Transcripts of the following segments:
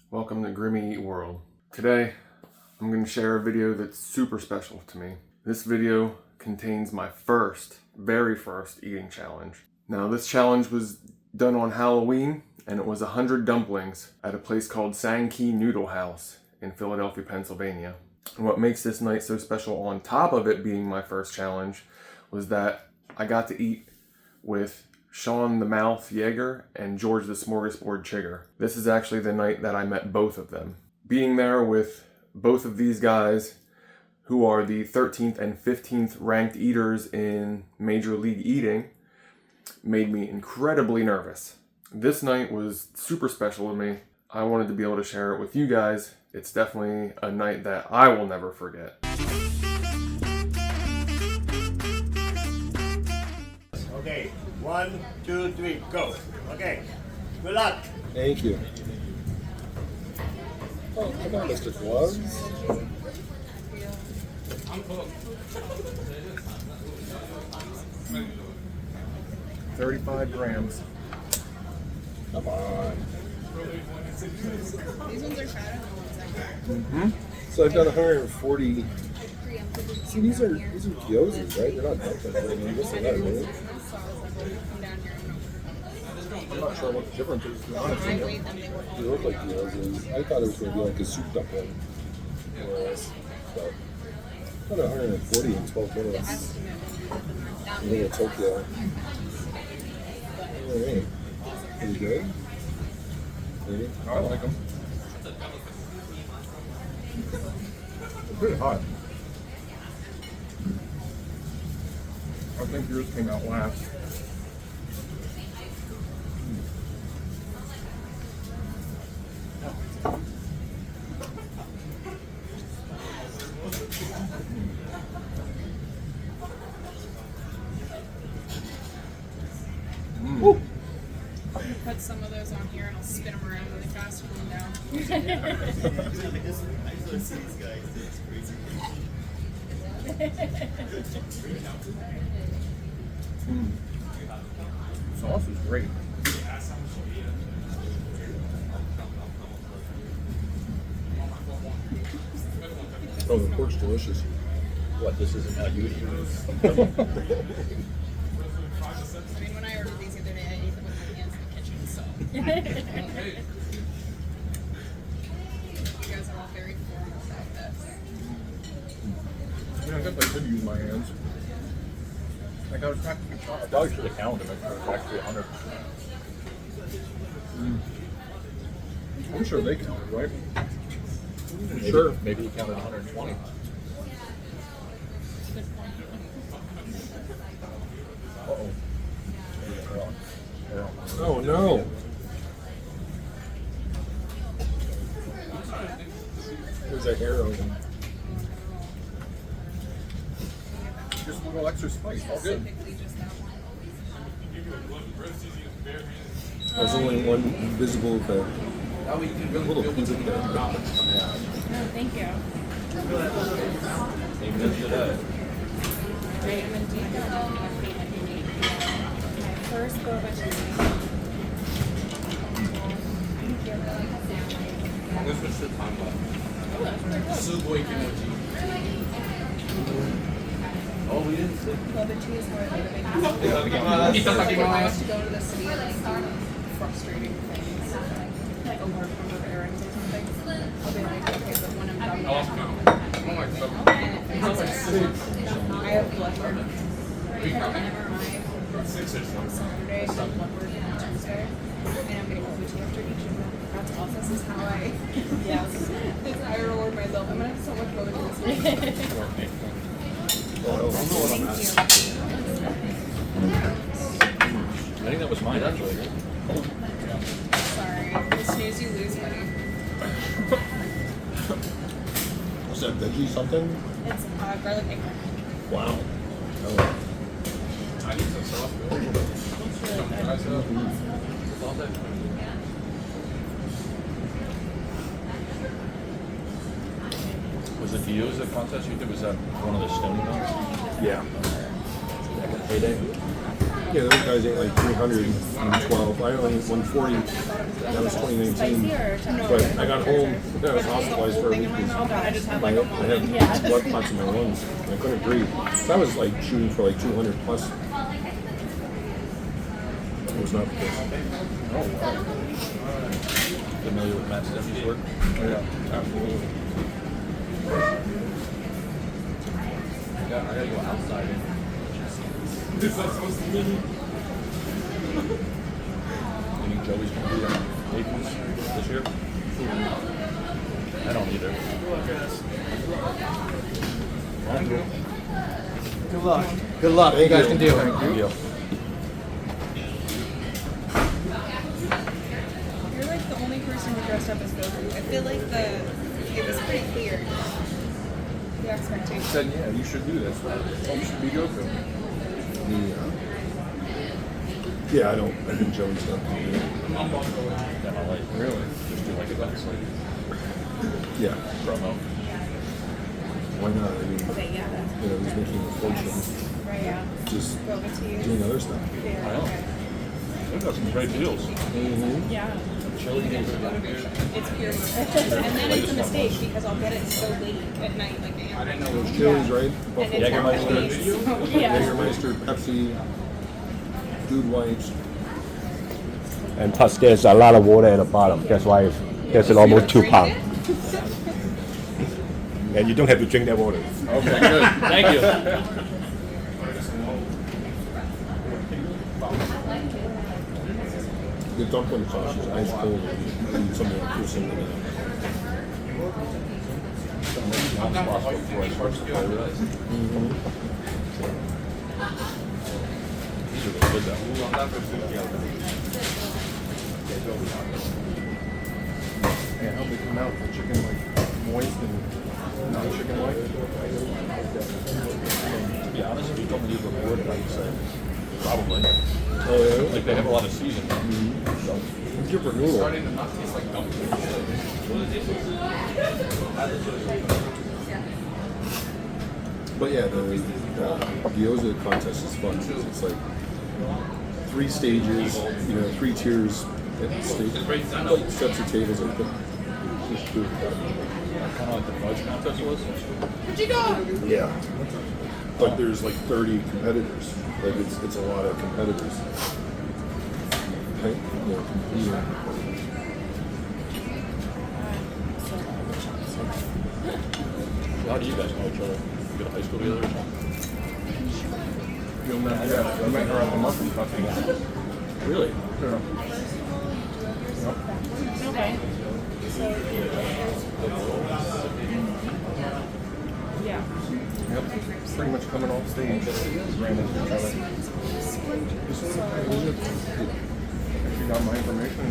Welcome to Grimmy World. Today, I'm going to share a video that's super special to me. This video contains my very first eating challenge. Now, this challenge was done on Halloween, and it was 100 dumplings at a place called Sankey Noodle House in Philadelphia, Pennsylvania. And what makes this night so special, on top of it being my first challenge, was that I got to eat with Sean the Mouth Yeager and George the Smorgasbord Chiger. This is actually the night that I met both of them. Being there with both of these guys, who are the 13th and 15th ranked eaters in Major League Eating, made me incredibly nervous. This night was super special to me. I wanted to be able to share it with you guys. It's definitely a night that I will never forget. Okay, 1, 2, 3, go. Okay, good luck. Thank you. Oh, come on, Mr. Gloves. I'm 35 grams. Come on. These ones are fatter than the ones I had. Mm-hmm. So I've got 140. See, these are gyozas, right? They're not dumplings. I mean, I guess they're not really. I'm not sure what the difference is, to be honest with you. They look like gyozas. I thought it was going to be like a soup dumpling. Whereas, but about 140 in 12 minutes. I think it's Tokyo. Alright. Pretty good. Maybe. I like them. They're pretty hot. I think yours came out last. Put some of those on here and I'll spin them around really fast and put them down. I just see these guys, it's crazy. Sauce is great. Oh, the pork's delicious. What, this isn't how you eat? I mean, when I ordered these the other day, I ate them with my hands in the kitchen, so. You guys are all very formal about this. I guess I could use my hands. I got a practical shot. I probably should have counted them. It was actually 100%. I'm sure they counted, right? Maybe, Sure. Maybe he counted 120. Uh-oh. Yeah. Oh, no. There's a arrow. Just a little extra spice. All good. Specifically just that one. There's only one invisible little pizza there. No, thank you. Maybe that's today. First, go over to This was the time Oh, we didn't sit. well, the cheese were like I used to go to the city and like frustrating things, like a work from errands or something. I'll be like, okay, but when I'm done, I have blood work. Whenever on Saturday, I have blood work on Tuesday, and I'm gonna go to after each of them. That's awesome. This is how I, yes, this is how I reward myself. I'm gonna have so much fun with this. Thank you. I think that was mine, actually. Sorry, you snooze, you lose, buddy. Is that veggie something? It's garlic egg. Wow. I need some sauce. Was it the Yeager contest you did? Was that one of the Stony ones? Yeah. Back in the heyday? Yeah, those guys ate like 312. I only ate 140. That was 2019. But I got home, I was hospitalized for a week because I had blood clots in my lungs. I couldn't breathe. So I was like shooting for like 200 plus. It was not the case. Oh, wow. Familiar with Matt Steffi's work? Yeah, absolutely. I gotta go outside. Is that supposed to be? You think Joey's gonna do that Nathan's this year? I don't either. Good luck. Good luck. You guys can do it. Good deal. You're like the only person who dressed up as Goku. I feel like it was pretty clear. The expectation. Said, yeah, you should do this. You should be Goku. Yeah, I think Joey's not going to do it. Yeah, I like Really? just do like a like Yeah, promo. why not? I mean, Okay, yeah, that's he's making a fortune right. Yeah. just Go over to you. doing other stuff. I know. They've got some great deals. Yeah. Chili deals. It's pure. And then it's a mistake because I'll get it so late at night. Like I didn't know. Those chilies, right? And it's Jägermeister. Yeah. Jägermeister, Pepsi, Dude Wipes. And plus, there's a lot of water at the bottom. That's why there's almost 2 pounds. And you don't have to drink that water. Okay, good. Thank you. The dumpling sauce is ice cold and something like this. Before I start to play with it. These are really good though. Yeah, how they come out the chicken like moist and non-chicken-like? To be honest, if you told me these were board, I would say probably. Oh, yeah? Like they have a lot of seasoning. So, Different noodle. But yeah, the gyoza contest is fun because it's like 3 stages, 3 tiers at like sets of tables and it's cool. kind of like the fudge contest was. Yeah. But there's like 30 competitors. Like it's a lot of competitors. Okay? Yeah, competing. So how do you guys know each other? You go to high school together or something? You'll never guess. I met her at the muffin festival. Really? Yeah. Okay. Yeah. Yep. Pretty much coming off stage. Ran into each other. She got my information.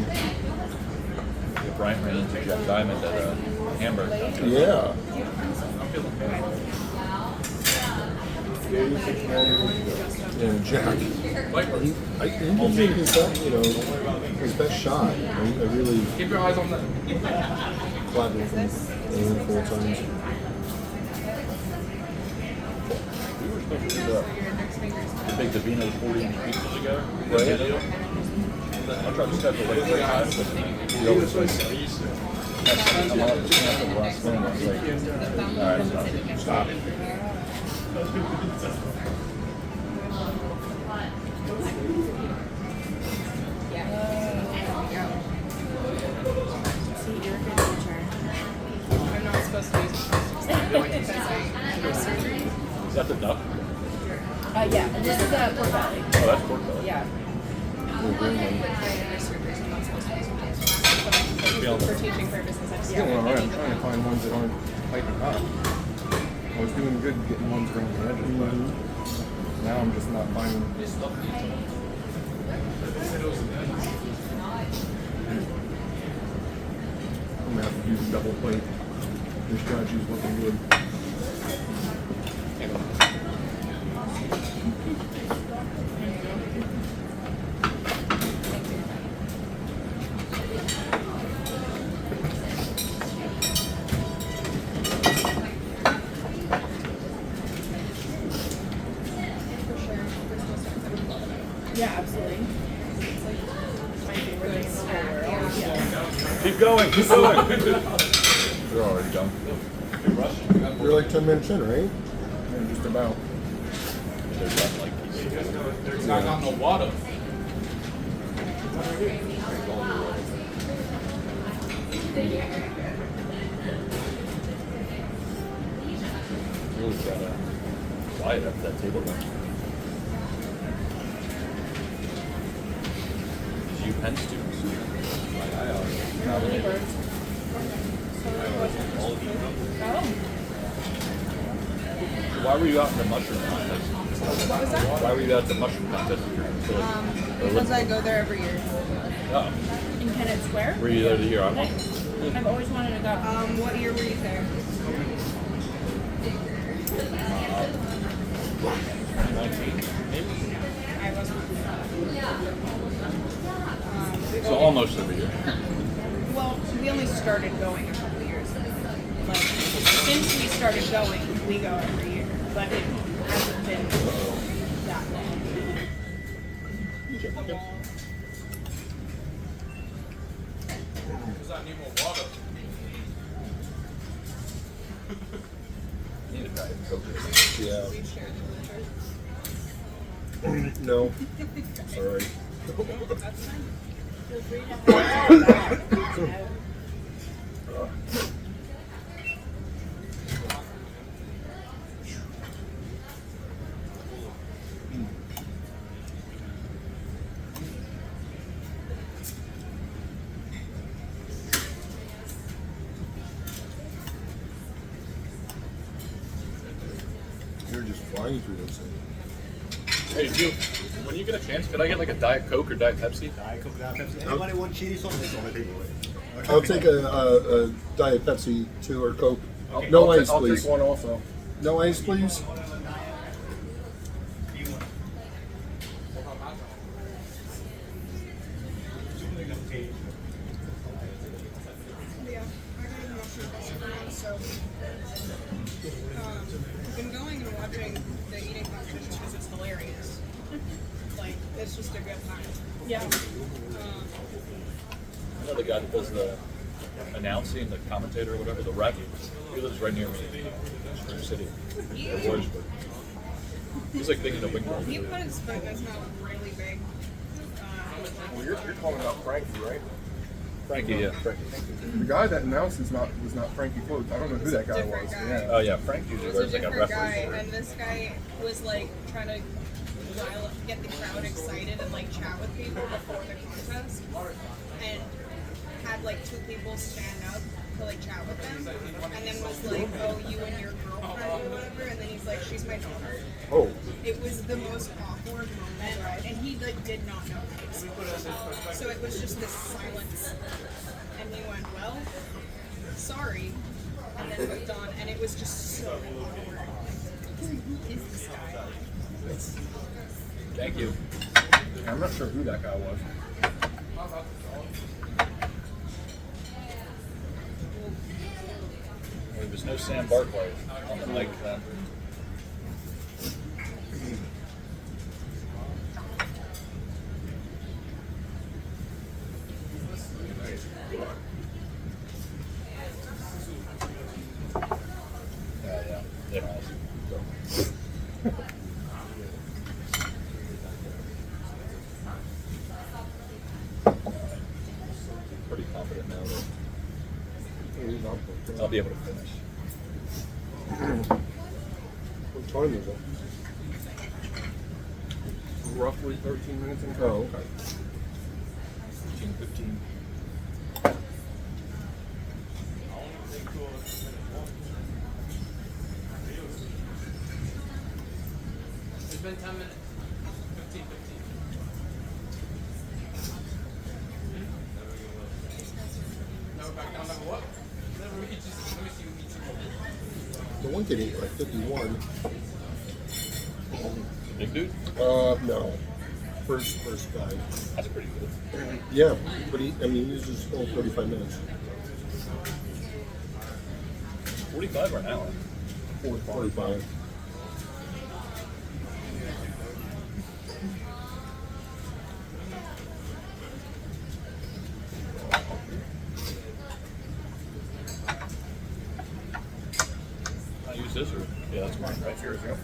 Brian ran into Jeff Diamond at Hamburg. Yeah. And Jack, I think he made his best, his best shot. I really Keep your eyes on that. clapped with him a handful of times. We were supposed to do the big Davino's 40-inch pizzas together. Right. I tried to schedule like 3 times, but he always like, I'm on the camp at the last thing. I was like, all right, stop. See, you're a good teacher. I'm not supposed to use it because I have surgery. Is that the duck? Yeah, and this is a pork belly. Oh, that's pork belly. Yeah. I have surgery, so I'm not supposed to use it. But for teaching purposes, I just Still alright. I'm trying to find ones that aren't piping hot. I was doing good getting ones around the edges, but now I'm just not finding. I'm gonna have to use a double plate. This strategy's looking good. They're already done. You're like 10 minutes in, right? Yeah, just about. They're done like It's not on the water. really gotta quiet up that table though. You Penn students. Why were you out in the mushroom contest? What was that? Why were you out at the mushroom contest? Because I go there every year. Oh, In Kennett Square? were you there the year I went? I've always wanted to go. What year were you there? 2019, maybe? I wasn't. So almost every year. Well, we only started going a couple years ago. Like, since we started going, we go every year. But it hasn't been that long. Does that need more water? Need a diet Coke. Yeah. We've shared the No. Sorry. That's fine. Feel free to have it. You're just flying through those things. Hey, you, when you get a chance, could I get like a Diet Coke or Diet Pepsi? Diet Coke, Diet Pepsi. Anybody want chili sauce? It's on the table. Right? I'll take a Diet Pepsi, 2 or Coke. I'll- No I'll ice, I'll please. take one also. No ice, please. Yeah, I got a mushroom festival, so I've been going and watching the eating competitions because it's hilarious. Like, it's just a good time. Yeah. I know the guy that does the announcing, the commentator or whatever, the rep. He lives right near me, Spring City, or Warrisburg. He's like thinking of Wing World. He put his foot in his mouth really big. Well, you're calling out Frankie, right? Frankie, yeah, Frankie. The guy that announced is not Frankie Floats. I don't know who that guy Different was. guy. Yeah. Oh yeah, Frank usually It's a wears like a different referee. guy, and this guy was like trying to get the crowd excited and like chat with people before the contest, and had like 2 people stand up to like chat with them, and then was like, "Oh, you and your girlfriend or whatever," and then he's like, "She's my daughter." Oh. It was the most awkward moment, and he like did not know how to speak. So it was just this silence, and he went, "Well, sorry," and then moved on, and it was just so awkward. Who is this guy? Thank you. I'm not sure who that guy was. There was no Sam Barkley on the mic then. Yeah, it has. Pretty confident now that I'll be able to finish. What time is it? Roughly 13 minutes in. Oh, okay. 15. It's been 10 minutes. 15. Now we're back down level what? Let me see what we The one kid ate like 51. Big dude? No. First guy. That's pretty good. Yeah, but he uses his whole 45 minutes. 45 or an hour? 45. this? Or? Yeah, that's mine, right? Yours, yeah.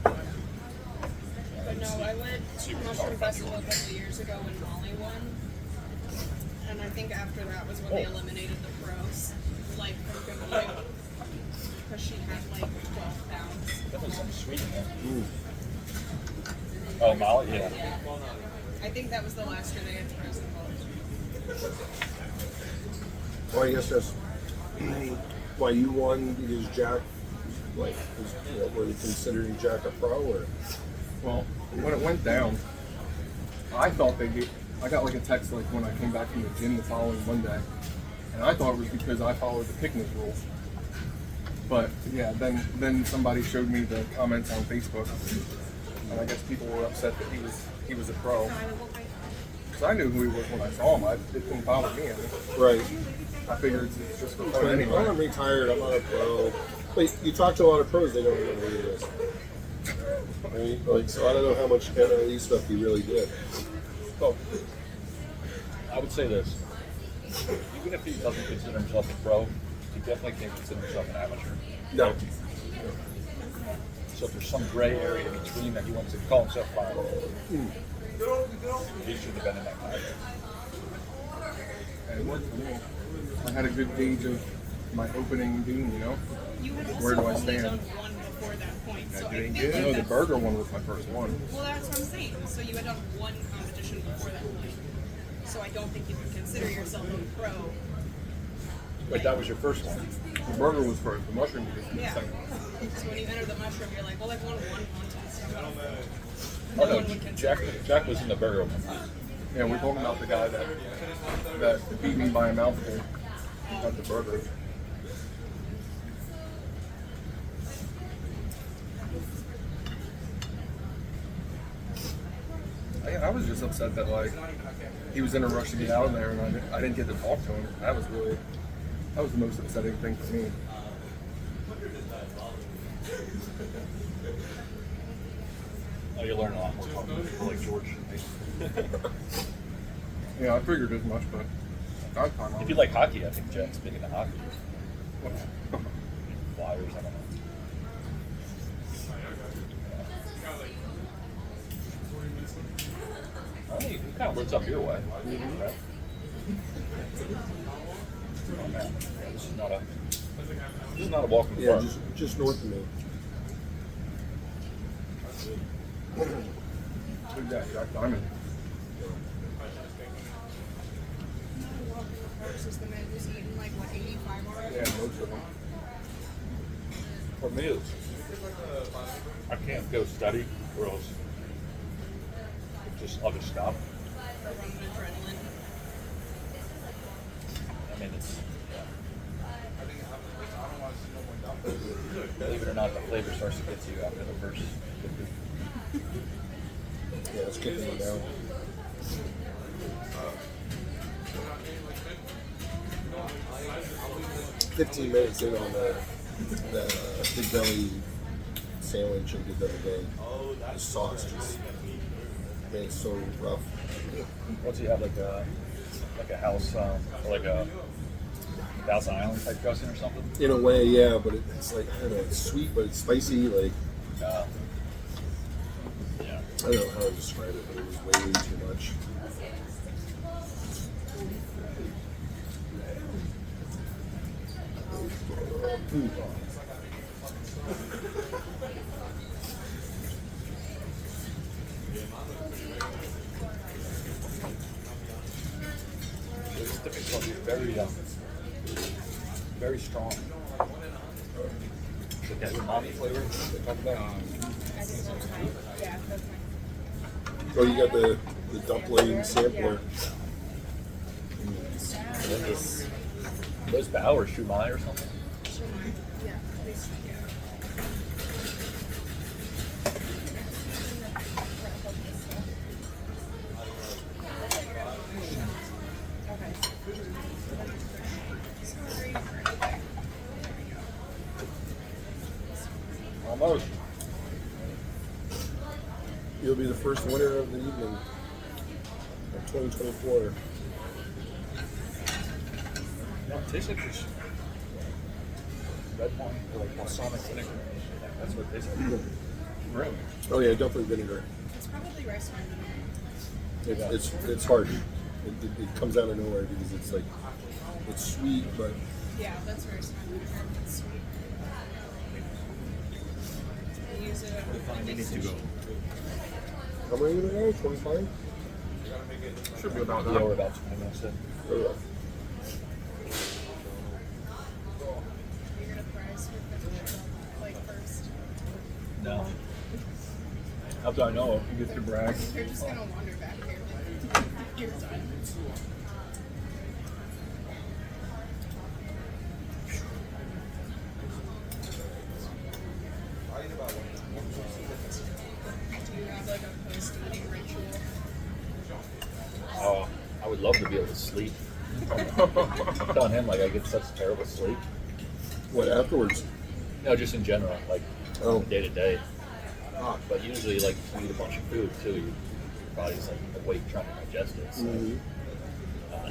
But no, I went to Mushroom Festival a couple of years ago when Molly won. And I think after that was when they eliminated the pros. Like, from Grimmy. Because she had like 12 pounds. Definitely something sweet in there. Oh, Molly? Yeah. I think that was the last year they had pros involved. Well, I guess that's why you won, because Jack, like, were you considering Jack a pro, or? Well, when it went down, I thought I got like a text like when I came back from the gym the following Monday, and I thought it was because I followed the picnic rule. But yeah, then somebody showed me the comments on Facebook, and I guess people were upset that he was a pro. Because I knew who he was when I saw him. It didn't bother me any. Right. I figured it's just for fun anyway. Well, I'm retired, I'm not a pro. But you talk to a lot of pros, they don't even know who he is. I mean, like, so I don't know how much NLE stuff he really did. Oh, I would say this. Even if he doesn't consider himself a pro, he definitely can't consider himself an amateur. No. So if there's some gray area in between that he wants to call himself final, he should have been in that match. And it worked for me. I had a good gauge of my opening bean, you know? You had Where also do I only stand? done one before that point. So I feel No, like the burger one was my first one. well, that's what I'm saying. So you had done one competition before that point. So I don't think you can consider yourself a pro. Wait, that was your first one? The burger was first, the mushroom was Yeah. second. So when you enter the mushroom, you're like, well, I've won one contest. Oh no, Jack was in the burger one. Yeah, we're talking about the guy that beat me by a mouthful at the burger. I was just upset that like he was in a rush to get out of there, and I didn't get to talk to him. That was the most upsetting thing for me. Oh, you learn a lot more talking to people like George. Yeah, I figured as much, but that time If you like hockey, I think Jack's big into hockey. Flyers, I don't know. I think he kind of lives up your way. Right? Oh man, yeah, this is not a walk in the Yeah, park. just north of me. Who's that? Jack Diamond. Versus the man who's eaten like what 85 already. Yeah, most of them. For me, it's, I can't go steady, or else I'll just stop. I run an adrenaline. I mean, believe it or not, the flavor starts to get to you after the first 50. Yeah, it's kicking me now. "15 minutes in on that Big Belly sandwich I did the other day. The sauce just made it so rough. Once you have like a house, or like a Thousand Island type dressing or something. In a way, yeah, but it's like, I don't know, it's sweet, but it's spicy. Like, Yeah. I don't know how to describe it, but it was way too much. This dipping sauce is very strong. Is that umami flavor they talk about? I think that's fine. Yeah, that's fine. Oh, you got the dumpling sampler. Those bao or shumai or something? Yeah, please. Almost. You'll be the first winner of the evening of 2024. No, it tastes like this. red wine or like balsamic vinegar. That's what they say. Grimmy. Oh yeah, dumpling vinegar. It's probably rice wine. It's harsh. It comes out of nowhere because it's like it's sweet, but Yeah, that's rice wine. It's sweet. I use it at Minutes to go. how many are there? 25? Should be about Yeah, that. we're about 20 minutes in. You're gonna price for like first. No. How do I know? You get to brag. You're just gonna wander back here. You're done. Do you have like a post-eating ritual? Oh, I would love to be able to sleep. I'm telling him like I get such terrible sleep. What afterwards? No, just in general, like Oh. day to day. But usually, like you eat a bunch of food too, your body's like awake trying to digest it. So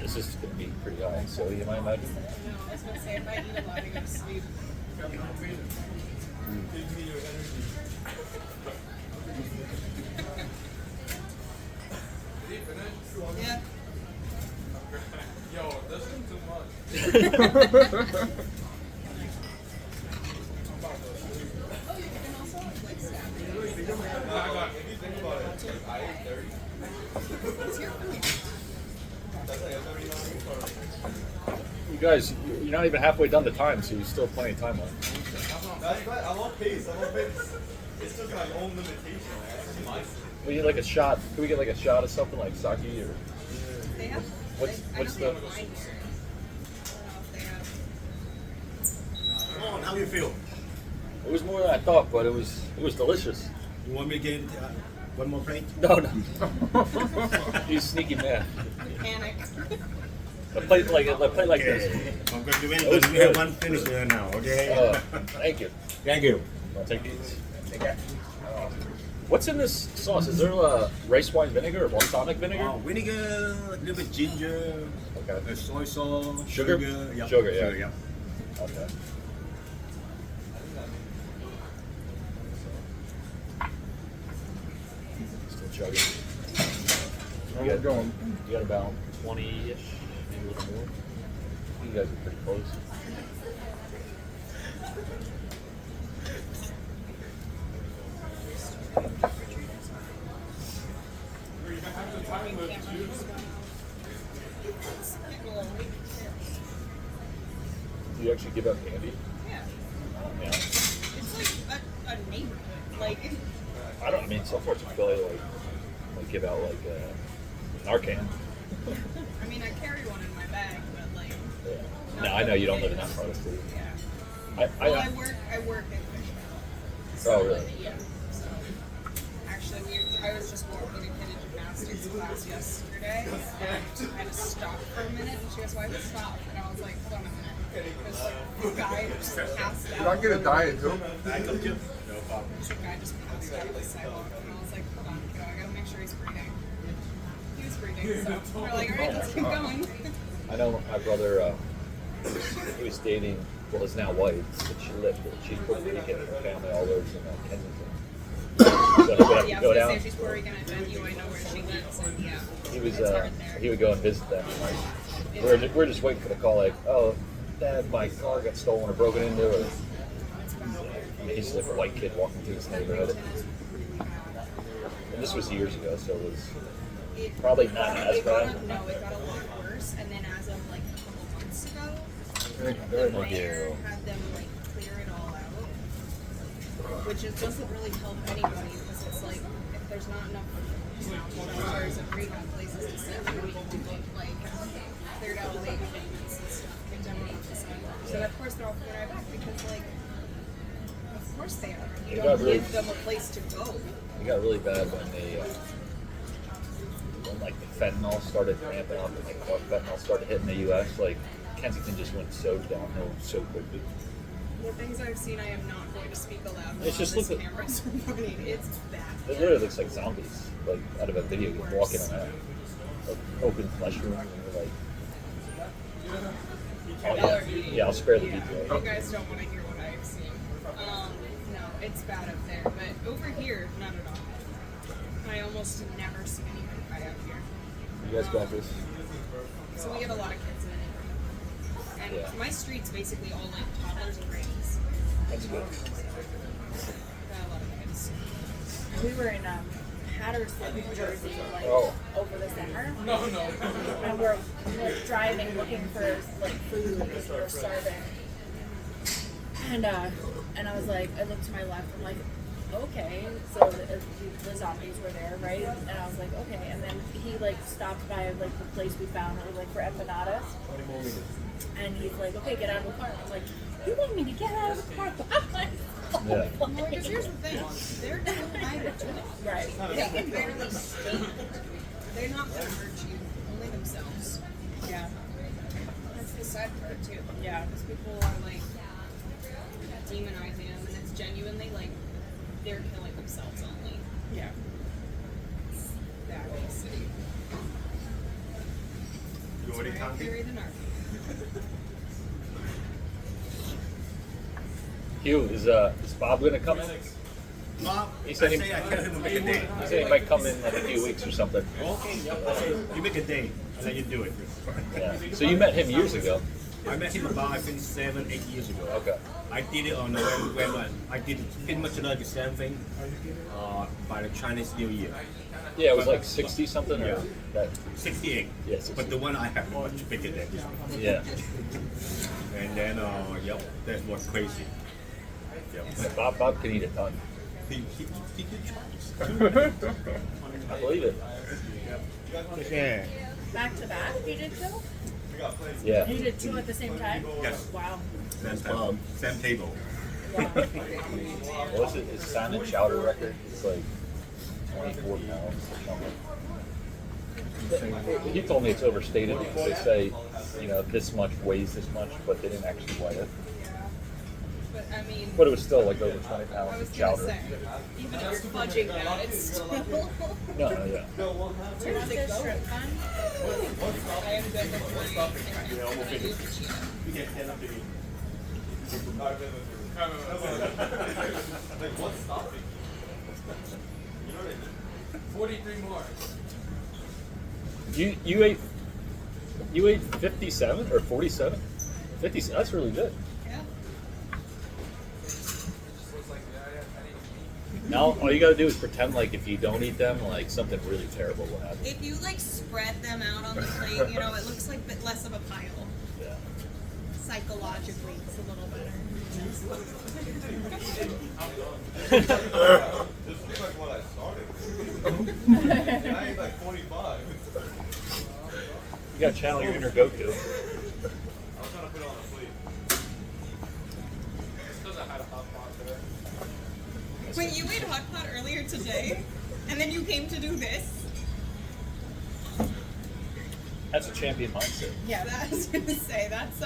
this is going to be pretty high. So you might imagine. No, I was gonna say if I eat a lot, I go to sleep. Yeah. Yo, that's too much. Oh, you can also like stab it. If you think about it, I ate 30. What's your food? That's like a 39. You guys, you're not even halfway done the time, so you still have plenty of time left. That's right. I'm on pace. It's still got my own limitation. That's my We need like a shot. Can we get like a shot of something like sake or? They have. What's I know the? they have wine here. I don't know if they have. Come on, how do you feel? It was more than I thought, but it was delicious. You want me to get one more plate? No. He's a sneaky man. Panic. I played like this. Congratulations, we have one finished there now, okay? Thank you. Thank you. I'll take these. What's in this sauce? Is there rice wine vinegar or balsamic vinegar? Vinegar, a little bit ginger, Okay. soy sauce, Sugar? yeah. Sugar, yeah. yeah. Okay. Still chugging. You got about 20-ish, maybe a little more. You guys are pretty close. Do you actually give out candy? Yeah. Yeah. It's like a neighborhood. Like, I mean, some parts of Philly like give out like Narcan. I mean, I carry one in my bag, but like. Yeah. No, I know you don't live in that part of the city. Yeah. I Well, I work in Fishville. Oh, really? Yeah. So, actually, I was just walking a kid in gymnastics class yesterday, and I had to stop for a minute, and she goes, "Why did you stop?" And I was like, "Hold on a minute." Because like the guy just passed out. Did I get a diet too? The guy just passed out on the sidewalk, and I was like, "Hold on, kiddo, I gotta make sure he's breathing." He was breathing, so we're like, "All right, let's keep going." I know my brother. He was dating his now wife, but she's Puerto Rican. Her family all lives in Kensington. So he would have Yeah, to I go was gonna down. say if she's Puerto Rican, I bet you I know where she lives, and yeah, He was it's hard there. he would go and visit them. Like, we're just waiting for the call. Like, oh, Dad, my car got stolen or broken into. Or I mean, he's like a white kid walking through this neighborhood. And this was years ago, so it was probably not as It got bad. no, it got a lot worse, and then as of like a couple months ago, Thank the you. mayor had them like clear it all out, which it doesn't really help anybody because it's like if there's not enough shelters and rehab places to sit, we need like cleared out lake payments and stuff, kicked everyone off the sidewalk. So of course they're all cleared out back because like, of course they are. You It don't got really- give them a place to go. It got really bad when like the fentanyl started ramping up and like fentanyl started hitting the U.S. Like Kensington just went so downhill so quickly. The things I've seen, I am not going to speak aloud. It's just this look at- camera's recording. It's bad. It literally looks like zombies, like out of a video game, walking around, like open flesh wounds, and you're like, oh, yeah, I'll spare the details. You guys don't want to hear what I it's bad up there, but over here, not at all. I almost never see any pie out here. You guys got this. So we get a lot of kids in the neighborhood. And my street's basically all like toddlers and grannies. That's good. Got a lot of kids. We were in Hattersburg, New Jersey, like over the summer. No. And we're like driving, looking for like food because we were starving. And I was like, I looked to my left. I'm like, okay. So the zombies were there, right? And I was like, okay. And then he like stopped by like the place we found, like for empanadas. And he's like, okay, get out of the car. I'm like, you want me to get out of the car? Yeah. Well, because here's the thing, they're going to hide it. Right. They can barely stand. They're not going to hurt you, only themselves. Yeah. That's the sad part too. Yeah. Because people are like demonizing them, and it's genuinely like they're killing themselves only. Yeah. That big city. You already Very counted? scary than our. Hugh, is Bob gonna come in? Bob, He I said say I tell him to make a day. He said he might come in like a few weeks or something. Okay, yeah. I say, you make a day, and then you do it. Yeah. So you met him years ago. I met him about, I think, 7-8 years ago. Okay. I did it on when I did pretty much like the same thing by the Chinese New Year. Yeah, it was like 60 something. Or Yeah. that, 68. Yeah, 68. But the one I have much bigger than this one. yeah. And then, yep, that was crazy. Yep. Bob can eat a ton. He did try. I believe it. Yeah. Back to back, you did two? Yeah. You did two at the same time? Yes. Wow. Same table. Wow. What was it? His salmon chowder record? It's like 24 pounds or something. He told me it's overstated because they say, you know, this much weighs this much, but they didn't actually weigh it. But I mean, But it was still like over 20 I pounds was of gonna chowder. say, even if you're fudging that, it's still. No, yeah. What's this shrimp fun? I am good with my and I use the cheetah. Like, what's stopping you? You know what I mean? 43 more. You ate 57 or 47? 50. That's really good. Yeah. Just looks like I didn't eat. Now all you gotta do is pretend like if you don't eat them, like something really terrible will happen. If you like spread them out on the plate, you know, it looks like a bit less of a pile. Yeah. Psychologically, it's a little better. This looks like what I started. And I ate like 45. You gotta channel your inner Goku. I was trying to put it on a plate. It's because I had a hot pot today. Wait, you ate hot pot earlier today, and then you came to do this? That's a champion mindset. Yeah, that I was gonna say that's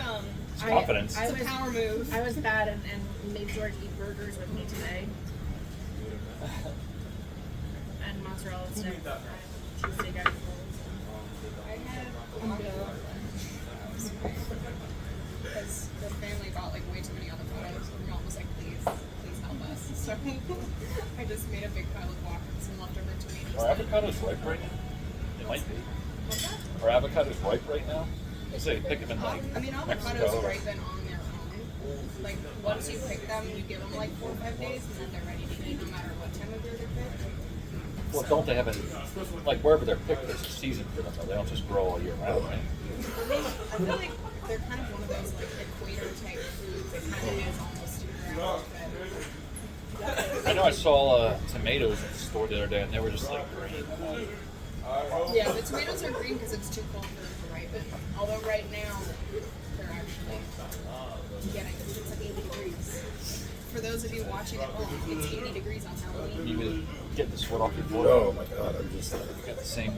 It's confidence. I it's a power move. I was bad and made George eat burgers with me today. And mozzarella stick. Cheesesteak egg rolls. I had because the family bought like way too many avocados, and mom was like, please help us. So I just made a big pile of guac and some leftover tomatoes. Are avocados ripe right now? It might be. Are avocados ripe right now? I say pick them in like I mean, avocados Mexico. ripen on their own. Like once you pick them, you give them like 4 or 5 days, and then they're ready to eat no matter what time of year they're picked. Well, don't they have a like wherever they're picked? There's a season for them. Though. They don't just grow all year round, right? I feel like they're kind of one of those like equator type foods. It kind of is almost year round. I know I saw tomatoes in the store the other day, and they were just like green. Yeah, the tomatoes are green because it's too cold for them to ripen. Although right now they're actually getting it's like 80 degrees. For those of you watching at home, it's 80 degrees on Halloween. You can get the sweat off your foot. Oh my god, I'm just You got the same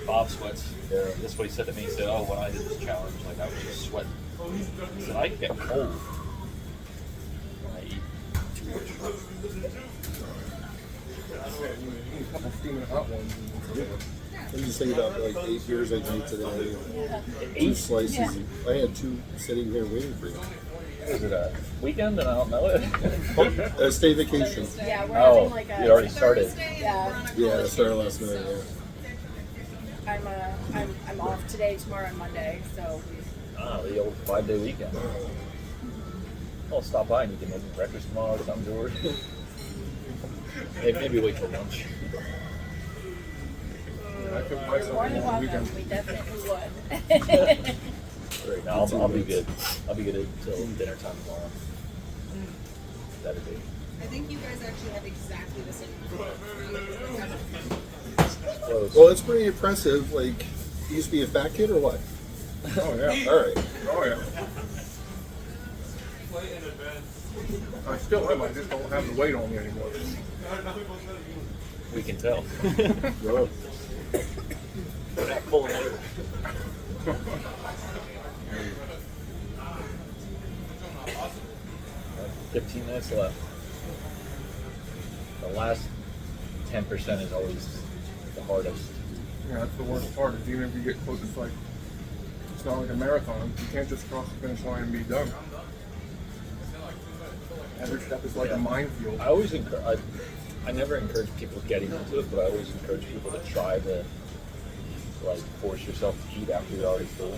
Bob sweats. That's what he said to me. He said, "Oh, when I did this challenge, like I was just sweating." He said, "I get cold when I eat too much." a couple steaming hot ones. I'm just thinking about like 8 beers I drank today. 2 slices. I had 2 sitting here waiting for you. Is it a weekend and I don't know it? State vacation. Yeah, we're Oh, having like a. you already started. Yeah, Yeah, it started last night. Yeah. I'm off today, tomorrow, and Monday. So Ah, the old 5-day weekend. I'll stop by and you can make me breakfast tomorrow, come to work. Maybe wait till lunch. I cook you're myself more on than the welcome. weekend. We definitely would. Great. No, I'll be good. I'll be good until dinner time tomorrow. That'd be. I think you guys actually have exactly the same. Close. Well, it's pretty impressive. Like, you used to be a fat kid or what? Oh yeah. All right. Oh yeah. I still am. I just don't have the weight on me anymore. We can tell. Well, We're not pulling it. 15 minutes left. The last 10% is always the hardest. Yeah, that's the worst part. Is even if you get close, it's not like a marathon. You can't just cross the finish line and be done. Every step is like a minefield. I always encourage. I never encourage people getting into it, but I always encourage people to try to like force yourself to eat after you're already full.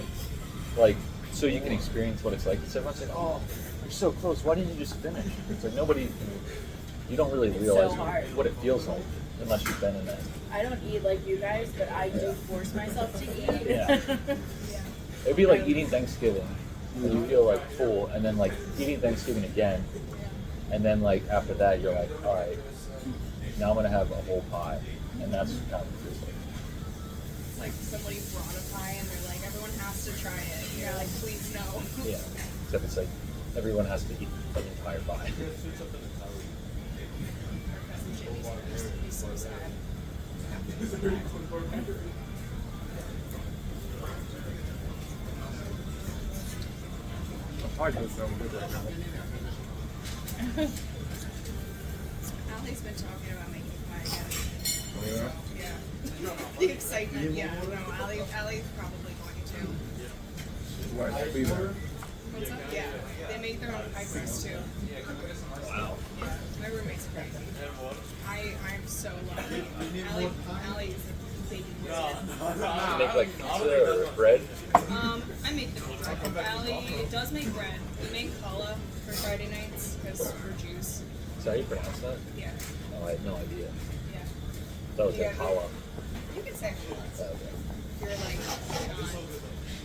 Like, so you can experience what it's like. Because everyone's like, "Oh, you're so close. Why didn't you just finish?" It's like nobody. You don't really realize hard. what it feels like unless you've been in that. I don't eat like you guys, but I do force myself to eat. Yeah. It'd be like eating Thanksgiving. And you feel like full, and then like eating Thanksgiving again, and then like after that you're like, all right, now I'm gonna have a whole pie, and that's kind of what it feels like. Like somebody brought a pie and they're like, everyone has to try it. And you're like, please no. Yeah, except it's like everyone has to eat an entire pie. It'd be so sad. I just sound good right now. Allie's been talking about making pie again. Oh, yeah? Yeah. The excitement, yeah. No, Allie's probably going to. Glad to be there. What's up? Yeah. They make their own pie crust too. Wow. Yeah. My roommate's crazy. I'm so lucky. Allie's baking wizard. You make like pizza or bread. I make the pizza. Allie does make bread. We make challah for Friday nights because we're Jews. Is that how you pronounce that? Yeah. Oh, I had no idea. Yeah. That was Yeah. like challah. You can say challah. Okay. You're like,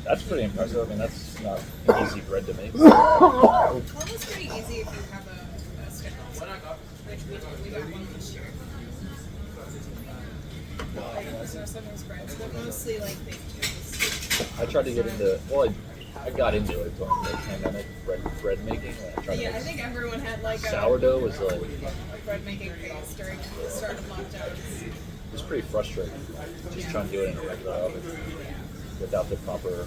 That's pretty impressive. I mean, that's not an easy bread to make. Challah's pretty easy if you have a stick. Which we got one this year. Like, so some of those breads, but mostly like baked goods. I tried to get into. Well, I got into it during the pandemic. Bread making. I tried to Yeah, I make think everyone had like a sourdough was like. a bread making phase during the start of lockdown. It was pretty frustrating. Just trying to do it in a regular oven without the proper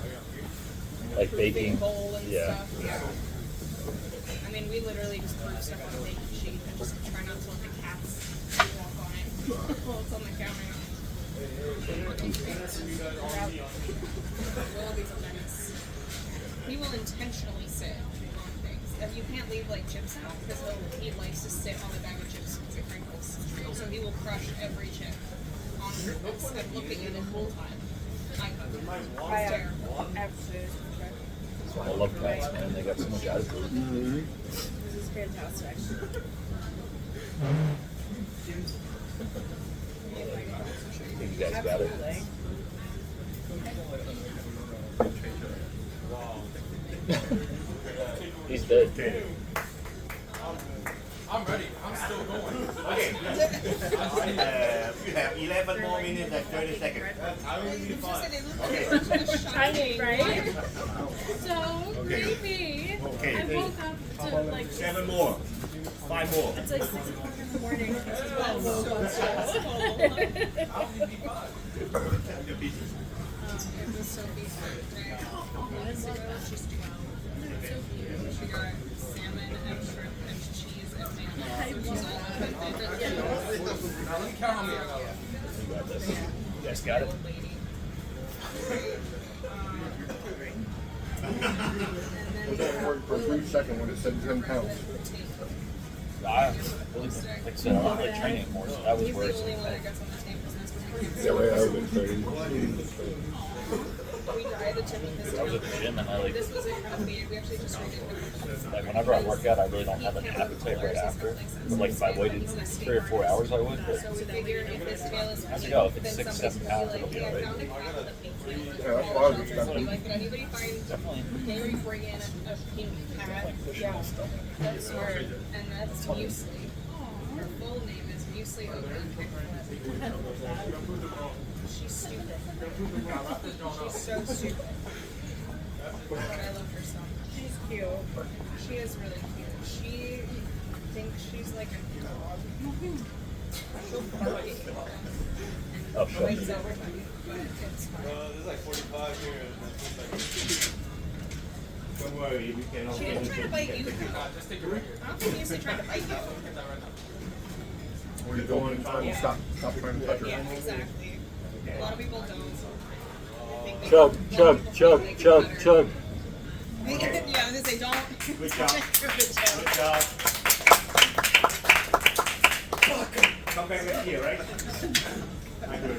like baking. Big bowl and Yeah. stuff. Yeah. I mean, we literally just threw stuff on a baking sheet and just try not to let the cats walk on it while it's on the counter. Willoughby's a menace. He will intentionally sit on things. You can't leave like chips out because he likes to sit on the bag of chips because it crinkles. So he will crush every chip on purpose and looking at it the whole time. I have food. That's why I love cats, man. They got so much attitude. This is fantastic. Think you guys got it? Absolutely. He's dead. I'm ready. I'm still going. Okay. You have 11 more minutes and 30 seconds. I will be fine. Tiny, right? So creepy. Okay. I woke up to like 7 more. 5 more. it's like 6 o'clock in the morning. It's well so stressful. It was Sophie's birthday. Minutes ago, she's 12. So cute. She got salmon and shrimp and cheese and mayonnaise. She's 11. Now let me count how many I got. You got this. You guys got it? Old lady. And then for a brief second when it said 10 pounds. I really, like I said, I'm not really training anymore, so that was worse. Yeah, right, I would have been training. I was at the gym and I like whenever I work out, I really don't have an appetite right after. But like if I waited 3 or 4 hours, I would. But I have to go. If it's 6, 7 pounds, it'll be alright. Yeah, that's what I was expecting. Definitely. Can we bring in a pink cat? Yeah, that's her, and that's Muesli. Her full name is Muesli Open. She's stupid. She's so stupid. But I love her so much. She's cute. She is really cute. She thinks she's like a dog. She'll bark at you. Oh, And sure. bites everybody, but it's fine. There's like 45 here. Don't worry, we can She didn't try to bite you. I don't think Muesli tried to bite you. When you go on time, stop trying to touch her. Yeah, exactly. A lot of people don't. They think they Chug, can- chug, chug, they can chug, better. chug. Yeah, I was gonna say don't. Good job. Good job. Good job. Come back next year, right? I do it.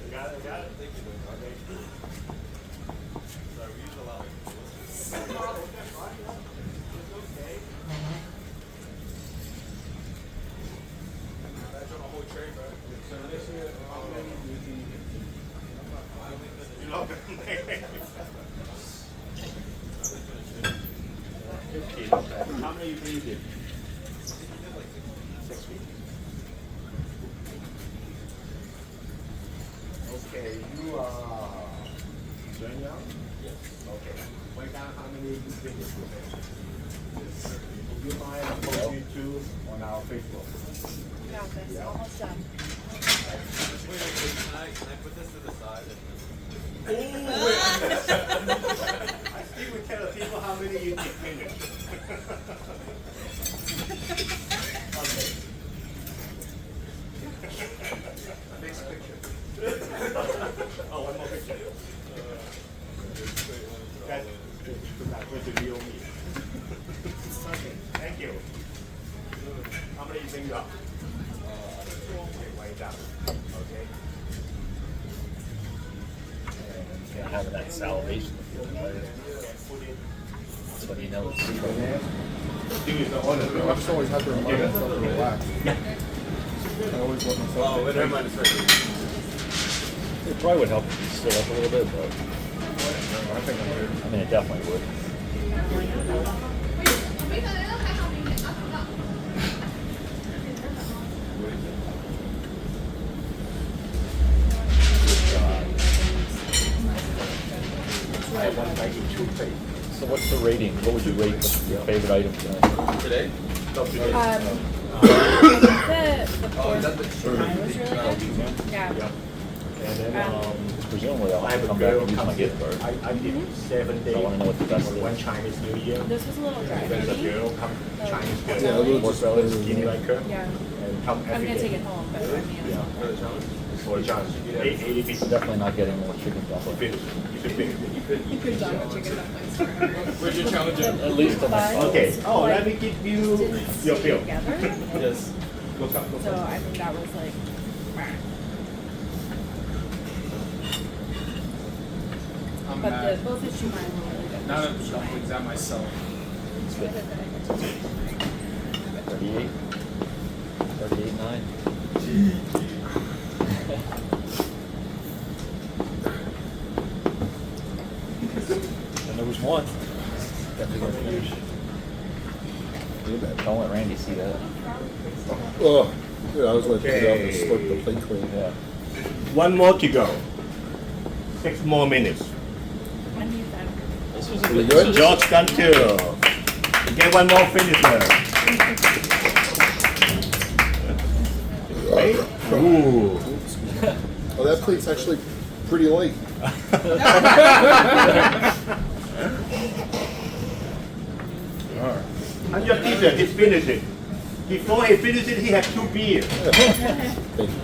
You got it? Got it? Sorry, we use a lot of That's on a whole tray, bro. You love it. Okay, not bad. How many you did? 6 feet. Okay, you are doing now? Yes. Okay. Write down how many you did this today. Would you mind I post you two on our Facebook? Got this. Almost done. Wait, can I put this to the side? I still would tell people how many you did finish. Okay. Next picture. Oh, one more picture. That's going to be on me. Okay, thank you. How many you think you got? Okay, write down. Okay. Can't have that salivation. That's what you know. It's I just always have to remind myself to relax. I always let myself Never mind, it's right. It probably would help if you stood up a little bit, but I think I'm good. I mean, it definitely would. I have 192 pay. So what's the rating? What would you rate your favorite item tonight? Today? The fourth try was really good. Yeah. And then Presumably I'll I have have to a come back girl and use my coming. gift card. I did 7 days. I wanna know what the best for is. one Chinese New Year. This was a little dry. There's a maybe. girl come, Chinese girl. Yeah, a little just better than skinny like her. Yeah. And come I'm every gonna day. take it home, but I mean, Yeah. For a challenge. 80 pieces. Definitely not getting more chicken dumplings. Finish. You can finish it. You could done with chicken dumplings. Where's your challenge at? At least on my But- Okay. Oh, like, let me give you didn't your stay bill. together. Yes. Look up, look So up. I think that was like. I'm But mad. both the shumai were really good. Not a dumplings at myself. 38? 38.9? And there was one. Definitely gonna finish. Don't let Randy see that. Oh, yeah, I was like, Okay. to slurp the plate clean. Yeah. One more to go. 6 more minutes. I need that. This was a We good. good? This George done too. You get one more finisher. Right? Ooh. Oh, that plate's actually pretty light. Alright. And your teacher, he's finished it. Before he finished it, he had 2 beers. Thank you.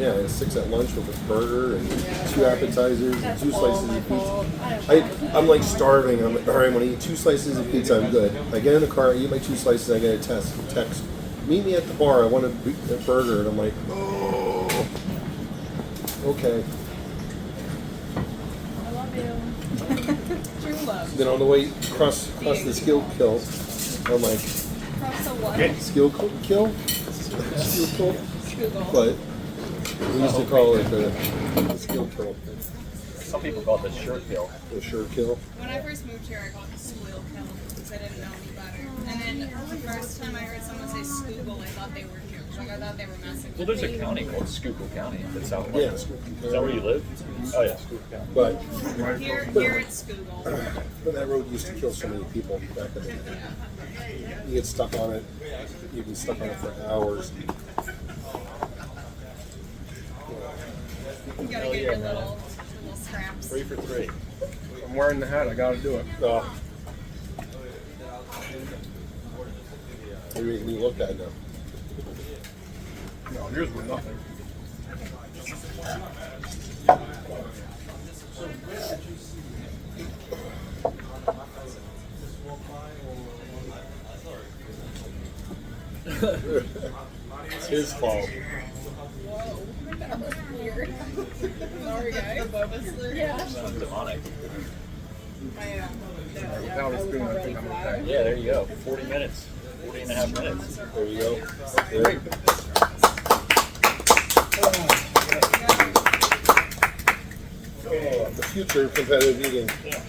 Yeah, and 6 at lunch with a burger and 2 appetizers and 2 slices of pizza. I'm like starving. I'm like, all right, I'm gonna eat 2 slices of pizza. I'm good. I get in the car, I eat my 2 slices. I get a text. Meet me at the bar. I want a burger, and I'm like, oh, okay. I love you. True love. Then on the way across the skill kill, I'm like, Cross the what? skill kill, skill kill. But we used to call it the skill kill. Some people call it the shirt kill. The shirt kill. When I first moved here, I called it squeal kill because I didn't know any better. And then the first time I heard someone say scoogle, I thought they were jokes. Like I thought they were messing Well, with there's me. a county called Schuylkill County that's out. Yeah, Is that where you live? Oh yeah, Schuylkill County. but Here it's Scoogle. but that road used to kill so many people back in the day. You get stuck on it. You can stuck on it for hours. You gotta get your little scraps. 3 for 3. I'm wearing the hat. I gotta do it. You're making me look bad now. No, yours were nothing. It's his fault. That was weird. Sorry guys. Yeah. Sounds demonic. Without a spoon, I think I'm okay. Yeah, there you go. 40 minutes. 40 and a half minutes. There you go. There. The future of competitive eating. Yeah.